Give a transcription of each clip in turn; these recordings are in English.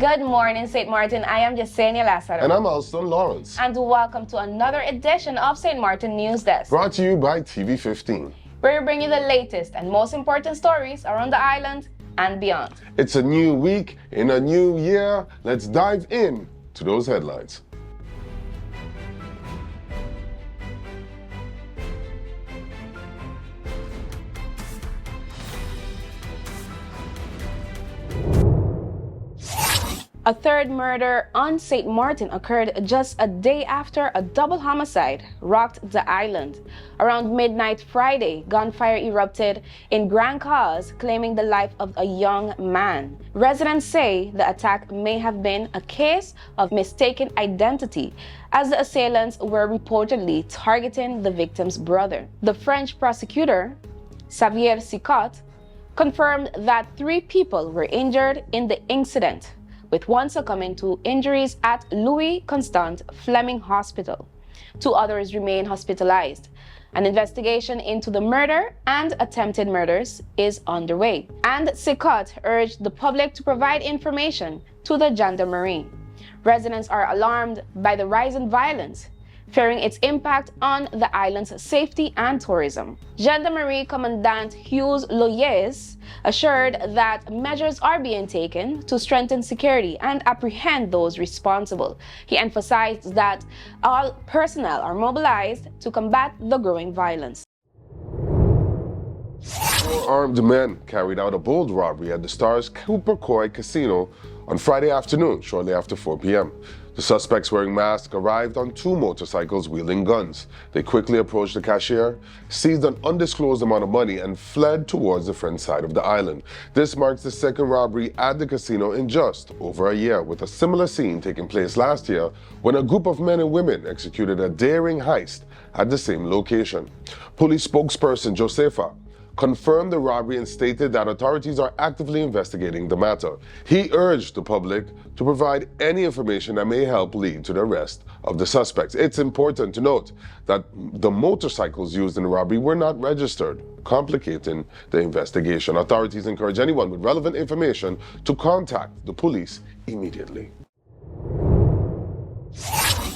Good morning, St. Martin. I am Yesenia Lazaro. And I'm Alston Lawrence. And welcome to another edition of St. Martin News Desk. Brought to you by TV15. Where we bring you the latest and most important stories around the island and beyond. It's a new week in a new year. Let's dive in to those headlines. A third murder on St. Martin occurred just a day after a double homicide rocked the island. Around midnight Friday, gunfire erupted in Grand Cause, claiming the life of a young man. Residents say the attack may have been a case of mistaken identity, as the assailants were reportedly targeting the victim's brother. The French prosecutor, Xavier Sicot, confirmed that 3 people were injured in the incident, with one succumbing to injuries at Louis Constant Fleming Hospital. 2 others remain hospitalized. An investigation into the murder and attempted murders is underway, and Sicot urged the public to provide information to the gendarmerie. Residents are alarmed by the rise in violence, fearing its impact on the island's safety and tourism. Gendarmerie Commandant Hughes Loyes assured that measures are being taken to strengthen security and apprehend those responsible. He emphasized that all personnel are mobilized to combat the growing violence. 4 armed men carried out a bold robbery at the Starz Cupecoy casino on Friday afternoon, shortly after 4 p.m. The suspects wearing masks arrived on 2 motorcycles wielding guns. They quickly approached the cashier, seized an undisclosed amount of money, and fled towards the French side of the island. This marks the second robbery at the casino in just over a year, with a similar scene taking place last year when a group of men and women executed a daring heist at the same location. Police spokesperson Josefa confirmed the robbery and stated that authorities are actively investigating the matter. He urged the public to provide any information that may help lead to the arrest of the suspects. It's important to note that the motorcycles used in the robbery were not registered, complicating the investigation. Authorities encourage anyone with relevant information to contact the police immediately.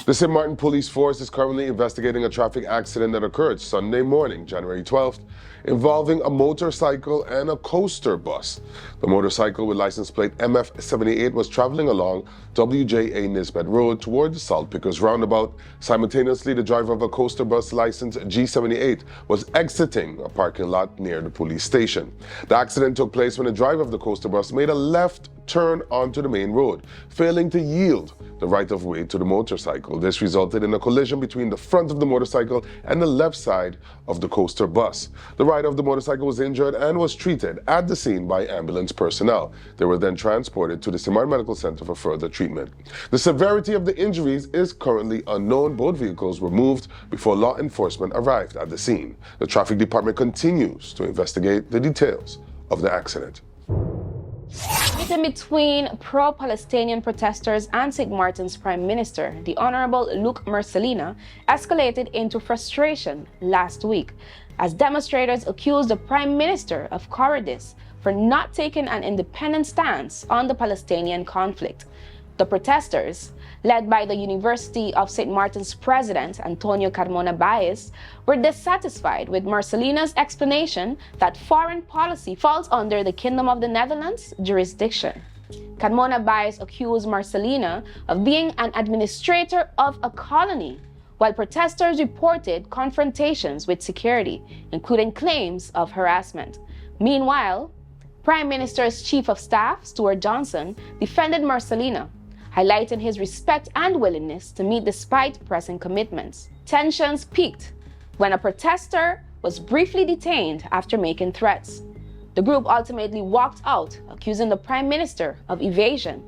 The St. Martin Police Force is currently investigating a traffic accident that occurred Sunday morning, January 12th, involving a motorcycle and a coaster bus. The motorcycle with license plate MF78 was traveling along WJA Nisbet Road toward the Salt Pickers roundabout. Simultaneously, the driver of a coaster bus license G78 was exiting a parking lot near the police station. The accident took place when the driver of the coaster bus made a left turn onto the main road, failing to yield the right-of-way to the motorcycle. This resulted in a collision between the front of the motorcycle and the left side of the coaster bus. The rider of the motorcycle was injured and was treated at the scene by ambulance personnel. They were then transported to the St. Martin Medical Center for further treatment. The severity of the injuries is currently unknown. Both vehicles were moved before law enforcement arrived at the scene. The traffic department continues to investigate the details of the accident. Meeting between pro-Palestinian protesters and St. Martin's Prime Minister, the Honorable Luc Mercelina, escalated into frustration last week as demonstrators accused the Prime Minister of cowardice for not taking an independent stance on the Palestinian conflict. The protesters, led by the University of St. Martin's president, Antonio Carmona Baez, were dissatisfied with Mercelina's explanation that foreign policy falls under the Kingdom of the Netherlands' jurisdiction. Carmona Baez accused Mercelina of being an administrator of a colony, while protesters reported confrontations with security, including claims of harassment. Meanwhile, Prime Minister's Chief of Staff, Stuart Johnson, defended Mercelina, highlighting his respect and willingness to meet despite pressing commitments. Tensions peaked when a protester was briefly detained after making threats. The group ultimately walked out, accusing the Prime Minister of evasion.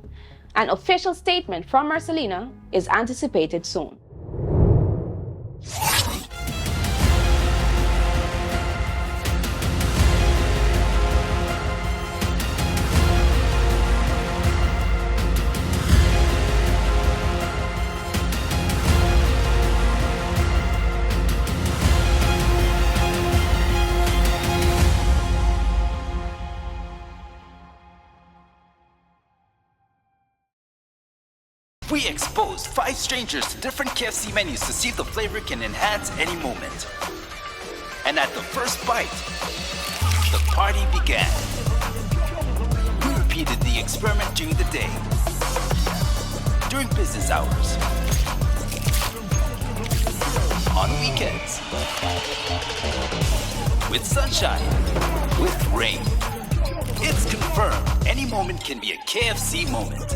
An official statement from Mercelina is anticipated soon. We exposed 5 strangers to different KFC menus to see if the flavor can enhance any moment. And at the first bite, the party began. We repeated the experiment during the day, during business hours, on weekends, with sunshine, with rain. It's confirmed any moment can be a KFC moment.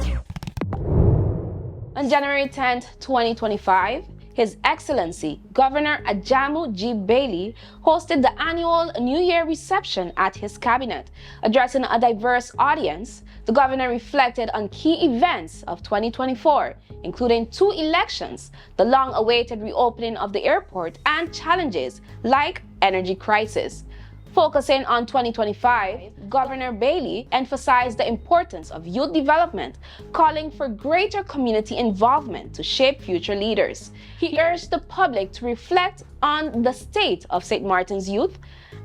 On January 10, 2025, His Excellency Governor Ajamu G. Bailey hosted the annual New Year reception at his cabinet. Addressing a diverse audience, the governor reflected on key events of 2024, including 2 elections, the long-awaited reopening of the airport, and challenges like energy crisis. Focusing on 2025, Governor Bailey emphasized the importance of youth development, calling for greater community involvement to shape future leaders. He urged the public to reflect on the state of St. Martin's youth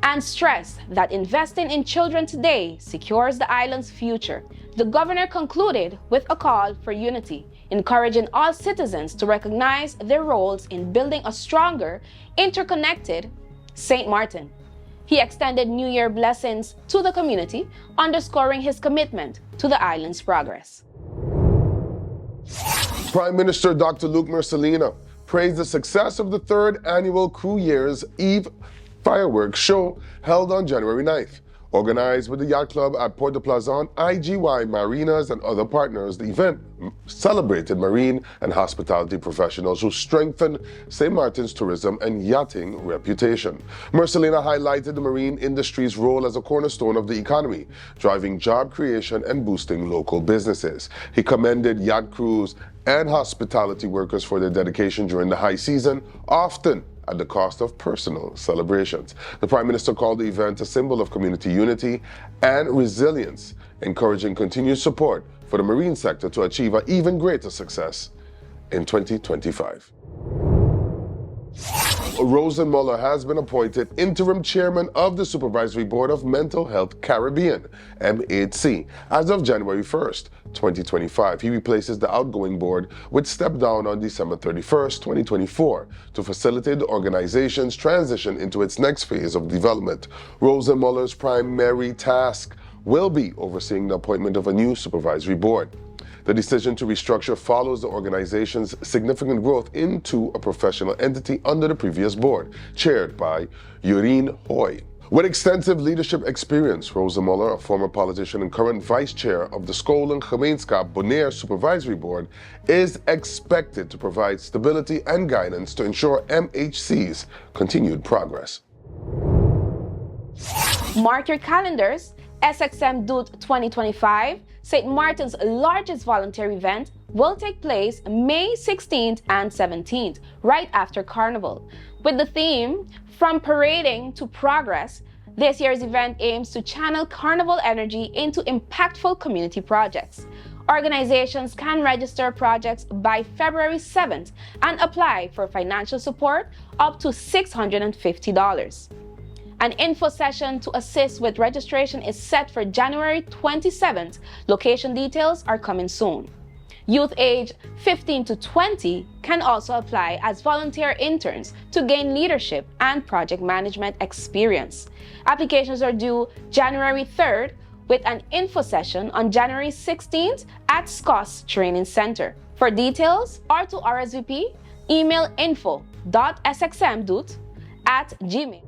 and stressed that investing in children today secures the island's future. The governor concluded with a call for unity, encouraging all citizens to recognize their roles in building a stronger, interconnected St. Martin. He extended New Year blessings to the community, underscoring his commitment to the island's progress. Prime Minister Dr. Luke Mercelina praised the success of the 3rd annual Crew Year's Eve fireworks show held on January 9th. Organized with the Yacht Club at Port de Plazon, IGY Marinas, and other partners, the event celebrated marine and hospitality professionals who strengthen St. Martin's tourism and yachting reputation. Mercelina highlighted the marine industry's role as a cornerstone of the economy, driving job creation and boosting local businesses. He commended yacht crews and hospitality workers for their dedication during the high season, often at the cost of personal celebrations. The Prime Minister called the event a symbol of community unity and resilience, encouraging continued support for the marine sector to achieve an even greater success in 2025. Rosenmöller has been appointed interim chairman of the Supervisory Board of Mental Health Caribbean, MHC, as of January 1st, 2025. He replaces the outgoing board, which stepped down on December 31st, 2024, to facilitate the organization's transition into its next phase of development. Rosenmöller's primary task will be overseeing the appointment of a new supervisory board. The decision to restructure follows the organization's significant growth into a professional entity under the previous board, chaired by Urine Hoy. With extensive leadership experience, Rosenmöller, a former politician and current vice chair of the Scholen Gemeenschap Bonaire Supervisory Board, is expected to provide stability and guidance to ensure MHC's continued progress. Mark your calendars. SXM DOET 2025, St. Martin's largest volunteer event, will take place May 16th and 17th, right after Carnival. With the theme, From Parading to Progress, this year's event aims to channel Carnival energy into impactful community projects. Organizations can register projects by February 7th and apply for financial support up to $650. An info session to assist with registration is set for January 27th. Location details are coming soon. Youth age 15 to 20 can also apply as volunteer interns to gain leadership and project management experience. Applications are due January 3rd with an info session on January 16th at SCOS Training Center. For details or to RSVP, email info.sxmdoet@gmail.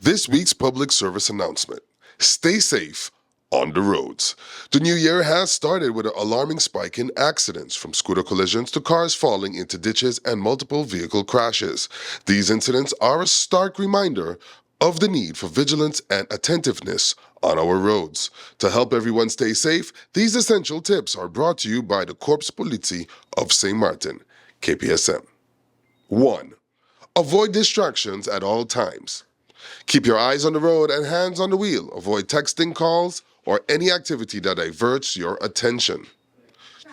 This week's public service announcement. Stay safe on the roads. The new year has started with an alarming spike in accidents, from scooter collisions to cars falling into ditches and multiple vehicle crashes. These incidents are a stark reminder of the need for vigilance and attentiveness on our roads. To help everyone stay safe, these essential tips are brought to you by the Corps Politie of St. Martin, KPSM. 1. Avoid distractions at all times. Keep your eyes on the road and hands on the wheel. Avoid texting, calls, or any activity that diverts your attention.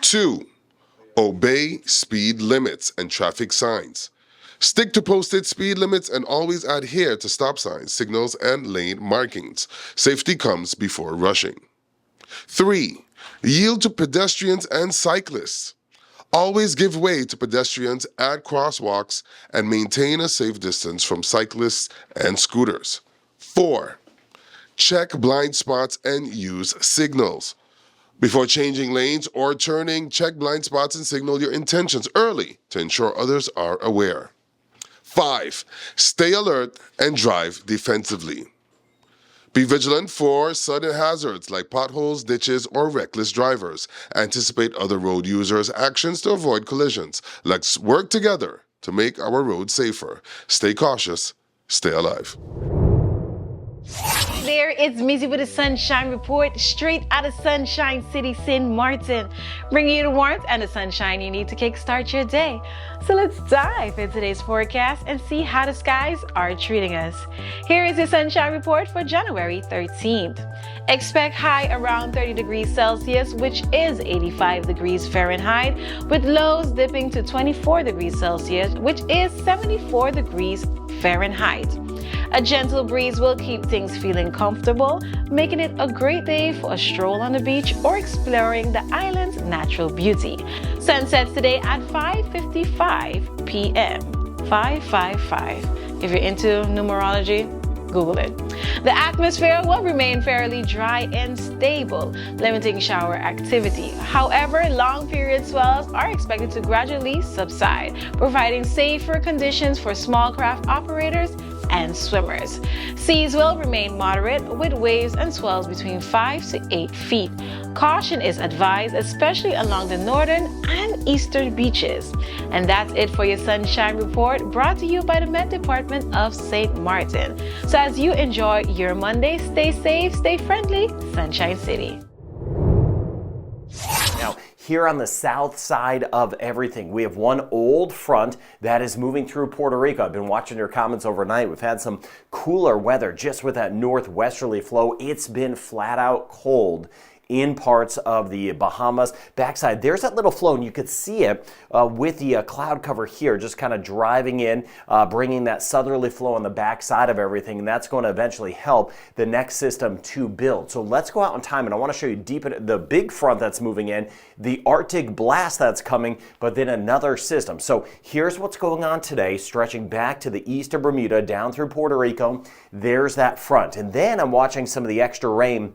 2. Obey speed limits and traffic signs. Stick to posted speed limits and always adhere to stop signs, signals, and lane markings. Safety comes before rushing. 3. Yield to pedestrians and cyclists. Always give way to pedestrians at crosswalks and maintain a safe distance from cyclists and scooters. 4. Check blind spots and use signals. Before changing lanes or turning, check blind spots and signal your intentions early to ensure others are aware. 5. Stay alert and drive defensively. Be vigilant for sudden hazards like potholes, ditches, or reckless drivers. Anticipate other road users' actions to avoid collisions. Let's work together to make our roads safer. Stay cautious, stay alive. There, it's Mizzy with a Sunshine Report, straight out of Sunshine City, St.Martin, bringing you the warmth and the sunshine you need to kickstart your day. So let's dive into today's forecast and see how the skies are treating us. Here is the Sunshine Report for January 13th. Expect high around 30 degrees Celsius, which is 85 degrees Fahrenheit, with lows dipping to 24 degrees Celsius, which is 74 degrees Fahrenheit. A gentle breeze will keep things feeling comfortable, making it a great day for a stroll on the beach or exploring the island's natural beauty. Sun sets today at 5:55 p.m. 5:55. If you're into numerology, Google it. The atmosphere will remain fairly dry and stable, limiting shower activity. However, long period swells are expected to gradually subside, providing safer conditions for small craft operators and swimmers. Seas will remain moderate with waves and swells between 5 to 8 feet. Caution is advised, especially along the northern and eastern beaches. And that's it for your Sunshine Report, brought to you by the Met Department of St. Martin. So as you enjoy your Monday, stay safe, stay friendly, Sunshine City. Now, here on the south side of everything, we have one old front that is moving through Puerto Rico. I've been watching your comments overnight. We've had some cooler weather just with that northwesterly flow. It's been flat out cold in parts of the Bahamas. Backside, there's that little flow, and you could see it with the cloud cover here, just kind of driving in, bringing that southerly flow on the backside of everything, and that's going to eventually help the next system to build. So let's go out in time, and I want to show you deep in the big front that's moving in, the Arctic blast that's coming, but then another system. So here's what's going on today, stretching back to the east of Bermuda, down through Puerto Rico. There's that front, and then I'm watching some of the extra rain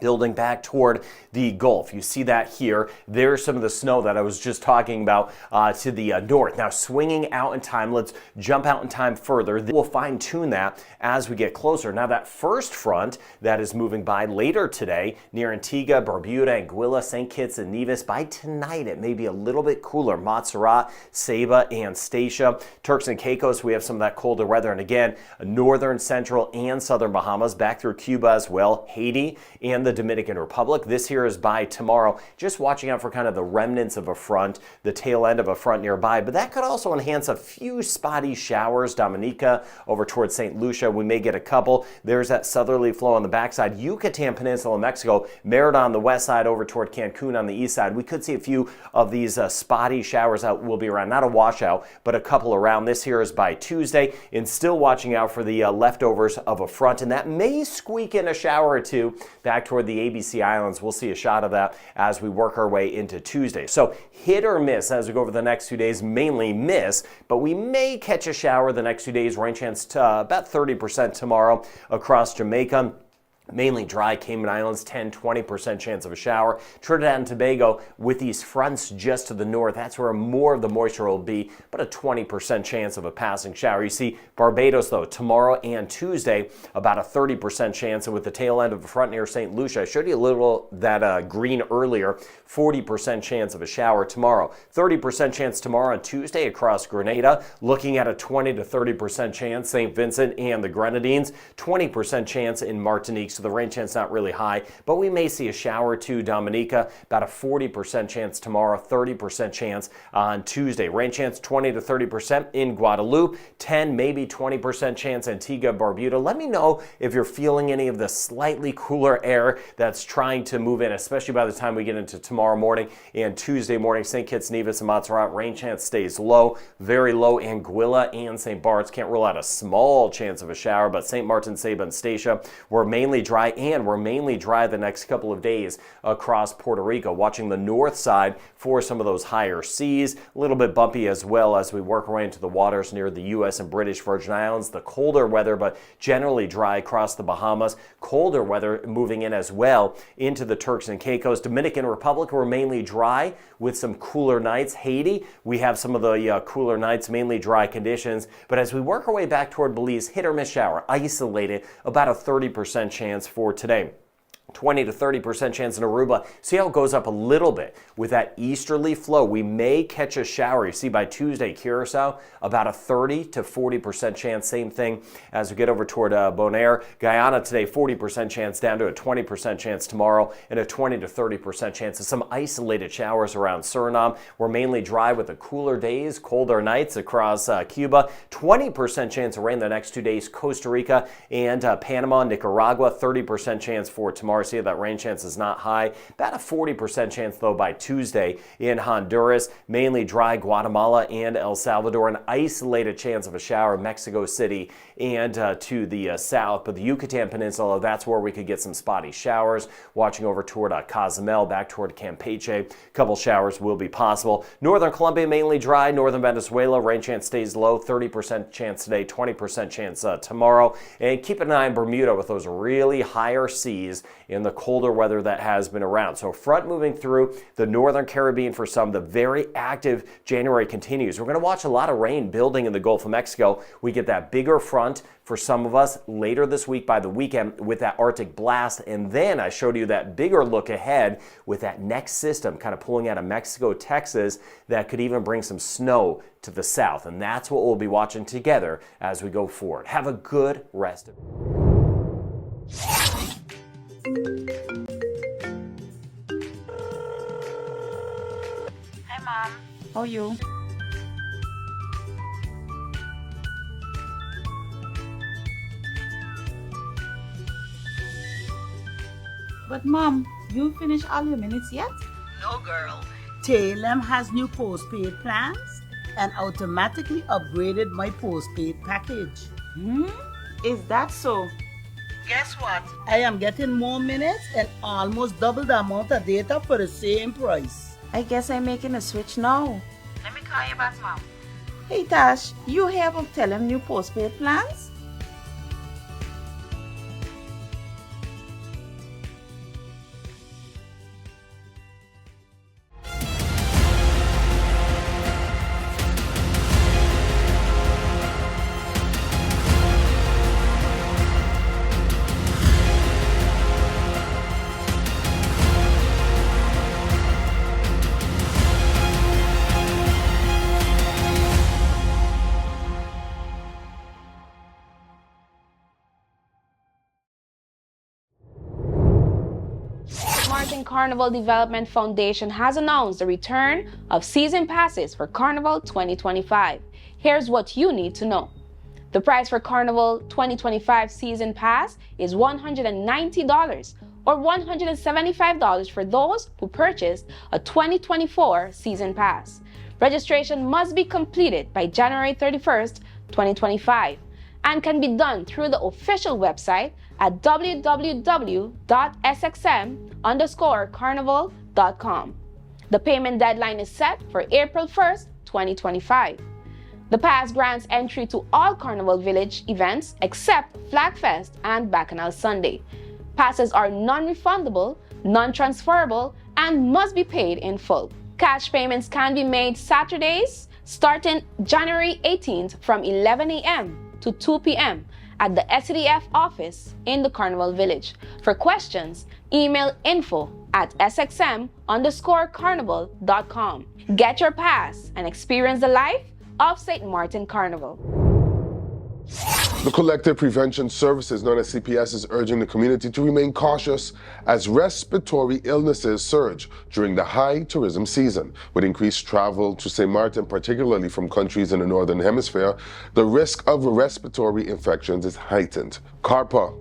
building back toward the Gulf. You see that here. There's some of the snow that I was just talking about to the north. Now swinging out in time, let's jump out in time further. We'll fine tune that as we get closer. Now that first front that is moving by later today near Antigua, Barbuda, Anguilla, St. Kitts and Nevis, by tonight it may be a little bit cooler. Montserrat, Saba, and Statia. Turks and Caicos, we have some of that colder weather. And again, northern, central, and southern Bahamas, back through Cuba as well, Haiti, and the Dominican Republic. This here is by tomorrow. Just watching out for kind of the remnants of a front, the tail end of a front nearby, but that could also enhance a few spotty showers. Dominica over towards St. Lucia, we may get a couple. There's that southerly flow on the backside. Yucatan Peninsula in Mexico, Merida on the west side over toward Cancun on the east side. We could see a few of these spotty showers out will be around. Not a washout, but a couple around. This here is by Tuesday, and still watching out for the leftovers of a front, and that may squeak in a shower or two back toward the ABC Islands. We'll see a shot of that as we work our way into Tuesday. So hit or miss as we go over the next 2 days, mainly miss, but we may catch a shower the next 2 days. Rain chance to about 30% tomorrow across Jamaica. Mainly dry, Cayman Islands, 10-20% chance of a shower. Trinidad and Tobago with these fronts just to the north, that's where more of the moisture will be, but a 20% chance of a passing shower. You see Barbados, though, tomorrow and Tuesday, about a 30% chance, and with the tail end of the front near St. Lucia, I showed you a little that green earlier, 40% chance of a shower tomorrow. 30% chance tomorrow on Tuesday across Grenada, looking at a 20 to 30% chance, St. Vincent and the Grenadines, 20% chance in Martinique. So the rain chance not really high, but we may see a shower or two. Dominica, about a 40% chance tomorrow, 30% chance on Tuesday. Rain chance 20 to 30% in Guadeloupe, 10, maybe 20% chance Antigua, Barbuda. Let me know if you're feeling any of the slightly cooler air that's trying to move in, especially by the time we get into tomorrow morning and Tuesday morning. St. Kitts, Nevis, and Montserrat, rain chance stays low, very low. Anguilla and St. Bart's, can't rule out a small chance of a shower, but St. Martin, Saba, and Statia, we're mainly dry, and we're mainly dry the next couple of days across Puerto Rico. Watching the north side for some of those higher seas, a little bit bumpy as well as we work our way into the waters near the U.S. and British Virgin Islands. The colder weather, but generally dry across the Bahamas. Colder weather moving in as well into the Turks and Caicos. Dominican Republic, we're mainly dry with some cooler nights. Haiti, we have some of the cooler nights, mainly dry conditions. But as we work our way back toward Belize, hit or miss shower, isolated, about a 30% chance for today. 20 to 30% chance in Aruba. See how it goes up a little bit with that easterly flow. We may catch a shower. You see by Tuesday, Curacao, about a 30 to 40% chance. Same thing as we get over toward Bonaire. Guyana today, 40% chance down to a 20% chance tomorrow, and a 20 to 30% chance of some isolated showers around Suriname. We're mainly dry with the cooler days, colder nights across Cuba. 20% chance of rain the next 2 days, Costa Rica and Panama, Nicaragua. 30% chance for tomorrow. See, that rain chance is not high. About a 40% chance, though, by Tuesday in Honduras. Mainly dry Guatemala and El Salvador. An isolated chance of a shower Mexico City and to the south. But the Yucatan Peninsula, that's where we could get some spotty showers. Watching over toward Cozumel, back toward Campeche. A couple showers will be possible. Northern Colombia, mainly dry. Northern Venezuela, rain chance stays low. 30% chance today, 20% chance tomorrow. And keep an eye on Bermuda with those really higher seas in the colder weather that has been around. So front moving through the northern Caribbean for some. The very active January continues. We're going to watch a lot of rain building in the Gulf of Mexico. We get that bigger front for some of us later this week by the weekend with that Arctic blast. And then I showed you that bigger look ahead with that next system kind of pulling out of Mexico, Texas, that could even bring some snow to the south. And that's what we'll be watching together as we go forward. Have a good rest of it. Hi, Mom. How are you? But Mom, you finished all your minutes yet? No, girl. Talem has new postpaid plans and automatically upgraded my postpaid package. Is that so? Guess what? I am getting more minutes and almost double the amount of data for the same price. I guess I'm making a switch now. Let me call you back, Mom. Hey Tash, you hear about Talem new postpaid plans? Martin Carnival Development Foundation has announced the return of season passes for Carnival 2025. Here's what you need to know. The price for Carnival 2025 season pass is $190 or $175 for those who purchased a 2024 season pass. Registration must be completed by January 31st, 2025 and can be done through the official website at www.sxm_carnival.com. The payment deadline is set for April 1st, 2025. The pass grants entry to all Carnival Village events except Flagfest and Bacchanal Sunday. Passes are non-refundable, non-transferable, and must be paid in full. Cash payments can be made Saturdays starting January 18th from 11 a.m. to 2 p.m. at the SCDF office in the Carnival Village. For questions, email info@sxm_carnival.com. Get your pass and experience the life of St. Martin Carnival. The Collective Prevention Services, known as CPS, is urging the community to remain cautious as respiratory illnesses surge during the high tourism season. With increased travel to St. Martin, particularly from countries in the Northern Hemisphere, the risk of respiratory infections is heightened. CARPA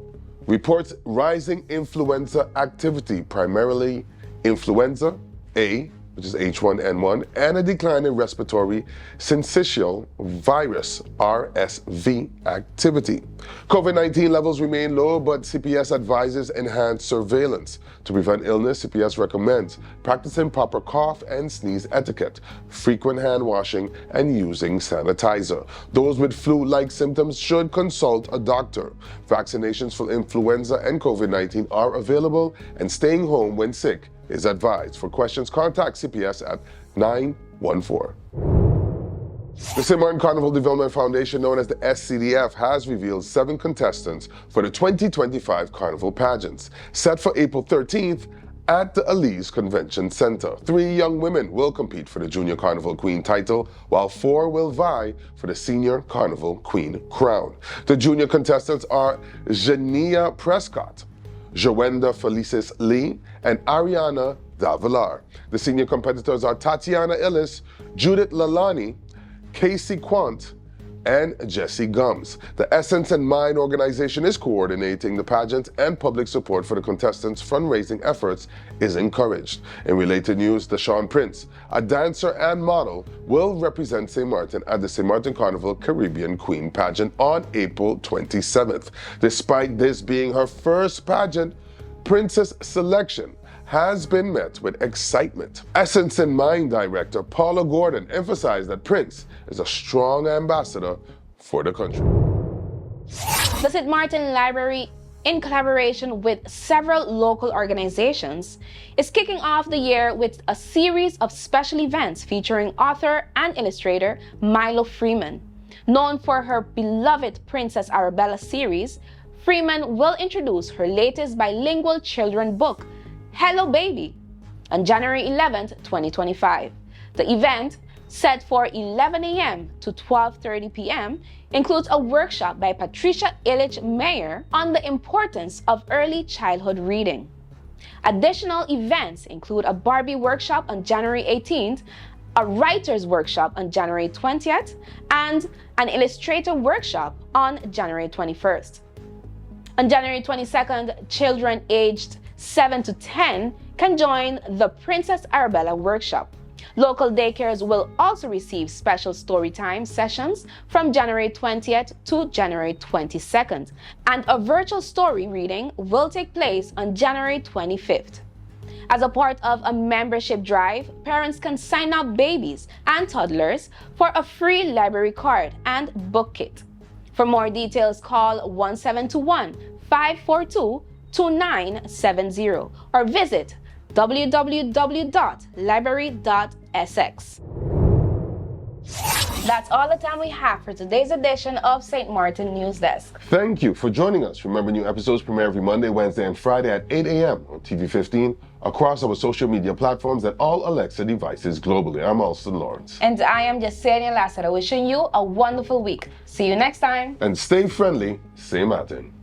reports rising influenza activity, primarily influenza A which is H1N1, and a decline in respiratory syncytial virus, RSV, activity. COVID-19 levels remain low, but CPS advises enhanced surveillance. To prevent illness, CPS recommends practicing proper cough and sneeze etiquette, frequent hand washing, and using sanitizer. Those with flu-like symptoms should consult a doctor. Vaccinations for influenza and COVID-19 are available, and staying home when sick is advised. For questions, contact CPS at 914. The St. Martin Carnival Development Foundation, known as the SCDF, has revealed 7 contestants for the 2025 Carnival Pageants, set for April 13th at the Elise Convention Center. 3 young women will compete for the Junior Carnival Queen title, while 4 will vie for the Senior Carnival Queen crown. The junior contestants are Jania Prescott, Joenda Felicis Lee, and Ariana Davilar. The senior competitors are Tatiana Illis, Judith Lalani, Casey Quant, and Jesse Gums. The Essence and Mind organization is coordinating the pageant, and public support for the contestants' fundraising efforts is encouraged. In related news, Deshaun Prince, a dancer and model, will represent St. Martin at the St. Martin Carnival Caribbean Queen pageant on April 27th. Despite this being her first pageant, Prince's selection has been met with excitement. Essence and Mind director Paula Gordon emphasized that Prince is a strong ambassador for the country. The St. Martin Library, in collaboration with several local organizations, is kicking off the year with a series of special events featuring author and illustrator Mylo Freeman. Known for her beloved Princess Arabella series, Freeman will introduce her latest bilingual children's book, Hello Baby, on January 11th, 2025. The event, set for 11 a.m. to 12:30 p.m., includes a workshop by Patricia Illich Mayer on the importance of early childhood reading. Additional events include a Barbie workshop on January 18th, a writer's workshop on January 20th, and an illustrator workshop on January 21st. On January 22nd, children aged 7 to 10 can join the Princess Arabella workshop. Local daycares will also receive special storytime sessions from January 20th to January 22nd, and a virtual story reading will take place on January 25th. As a part of a membership drive, parents can sign up babies and toddlers for a free library card and book kit. For more details, call 1721-542-2970 or visit www.library.sx. That's all the time we have for today's edition of St. Martin News Desk. Thank you for joining us. Remember, new episodes premiere every Monday, Wednesday, and Friday at 8 a.m. on TV 15, across our social media platforms and all Alexa devices globally. I'm Alston Lawrence. And I am Jasenia Lassiter, wishing you a wonderful week. See you next time. And stay friendly, St. Martin.